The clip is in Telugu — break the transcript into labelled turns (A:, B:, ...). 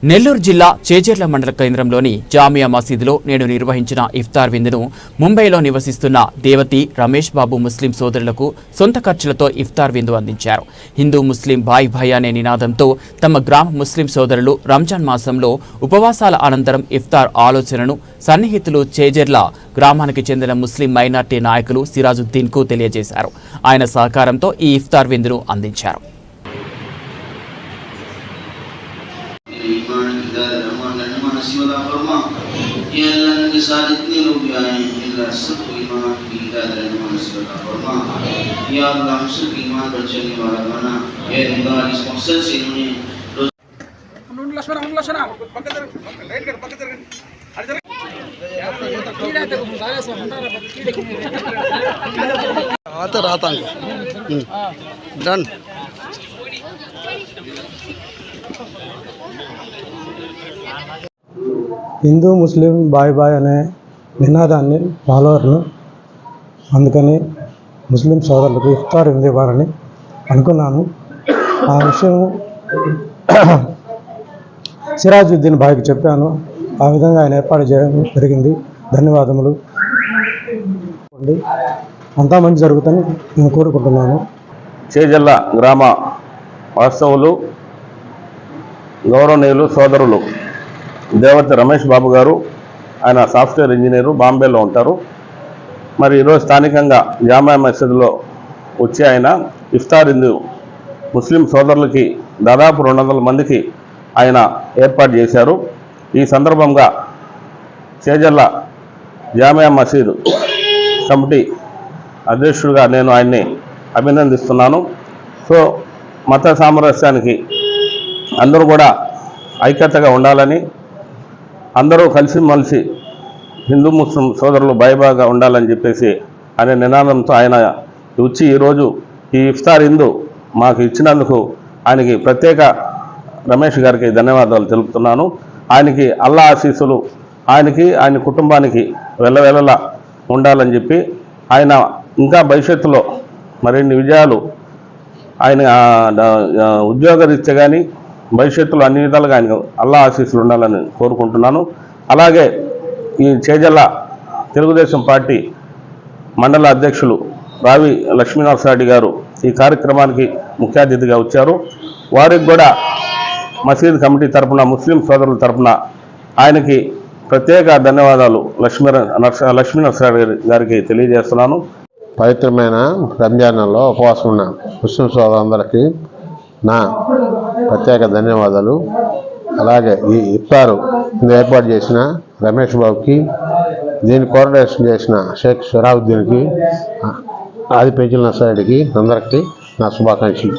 A: నెల్లూరు జిల్లా చేజర్ల మండల కేంద్రంలోని జామియా మసీదులో నేడు నిర్వహించిన ఇఫ్తార్ విందును ముంబైలో నివసిస్తున్న దేవతి రమేష్ బాబు ముస్లిం సోదరులకు సొంత ఖర్చులతో ఇఫ్తార్ విందు అందించారు. హిందూ ముస్లిం భాయ్ భాయ్ అనే నినాదంతో తమ గ్రామ ముస్లిం సోదరులు రంజాన్ మాసంలో ఉపవాసాల అనంతరం ఇఫ్తార్ ఆలోచనను సన్నిహితులు చేజర్ల గ్రామానికి చెందిన ముస్లిం మైనార్టీ నాయకులు సిరాజుద్దీన్ కు తెలియజేశారు. ఆయన సహకారంతో ఈ ఇఫ్తార్ విందును అందించారు.
B: ये अल्लाह के साथ इतने लोग भी आए हैं, अल्लाह सबको ईमान की हिदायत रहनुमा नसीब अता फरमा। या अल्लाह हम सब ईमान पर चलने वाला बना। ये निगाह इस मकसद से इन्होंने
C: హిందూ ముస్లిం బాయ్ బాయ్ అనే నినాదాన్ని ఫాలోవర్ను, అందుకని ముస్లిం సోదరులకు ఇఫ్తార్ ఇవ్వాలని అనుకున్నాను. ఆ విషయం సిరాజుద్దీన్ భాయ్కి చెప్పాను. ఆ విధంగా ఆయన ఏర్పాటు చేయడం జరిగింది. ధన్యవాదములు. అంతా మంచి జరుగుతుందని నేను కోరుకుంటున్నాను.
D: చేజల్ల గ్రామ వాస్తవులు గౌరవనీయులు సోదరులు దేవతి రమేష్ బాబు గారు, ఆయన సాఫ్ట్వేర్ ఇంజనీరు, బాంబేలో ఉంటారు. మరి ఈరోజు స్థానికంగా జామియా మసీదులో వచ్చి ఆయన ఇఫ్తార్ ఇందు ముస్లిం సోదరులకి దాదాపు 200 మందికి ఆయన ఏర్పాటు చేశారు. ఈ సందర్భంగా చేజల్ల జామియా మసీదు కమిటీ అధ్యక్షుడిగా నేను ఆయన్ని అభినందిస్తున్నాను. సో మత సామరస్యానికి అందరూ కూడా ఐక్యతగా ఉండాలని, అందరూ కలిసిమెలిసి హిందూ ముస్లిం సోదరులు భయభాగా ఉండాలని చెప్పేసి అనే నినాదంతో ఆయన వచ్చి ఈరోజు ఈ ఇఫ్తార్ ఇందు మాకు ఇచ్చినందుకు ఆయనకి ప్రత్యేక రమేష్ గారికి ధన్యవాదాలు తెలుపుతున్నాను. ఆయనకి అల్లా ఆశీస్సులు ఆయనకి ఆయన కుటుంబానికి వెళ్ళవెళ్ళలా ఉండాలని చెప్పి, ఆయన ఇంకా భవిష్యత్తులో మరిన్ని విజయాలు, ఆయన ఉద్యోగరీత్యా కానీ భవిష్యత్తులో అన్ని విధాలుగా ఆయన అల్లా ఆశీస్సులు ఉండాలని కోరుకుంటున్నాను. అలాగే ఈ చేజల్ల తెలుగుదేశం పార్టీ మండల అధ్యక్షులు రావి లక్ష్మీనరసారెడ్డి గారు ఈ కార్యక్రమానికి ముఖ్య అతిథిగా వచ్చారు. వారికి కూడా మసీద్ కమిటీ తరఫున, ముస్లిం సోదరుల తరఫున ఆయనకి ప్రత్యేక ధన్యవాదాలు లక్ష్మీనరసారెడ్డి గారికి తెలియజేస్తున్నాను.
E: పవిత్రమైన రంజాన్లో ఉపవాసం ఉన్న ముస్లిం సోదరులందరికీ నా ప్రత్యేక ధన్యవాదాలు. అలాగే ఈ ఇఫ్తారు ఏర్పాటు చేసిన రమేష్ బాబుకి, దీన్ని కోఆర్డినేషన్ చేసిన షేక్ సిరాజుద్దీన్కి, ఆది పెంచుల నర్సారెడ్డికి అందరికీ నా శుభాకాంక్షలు.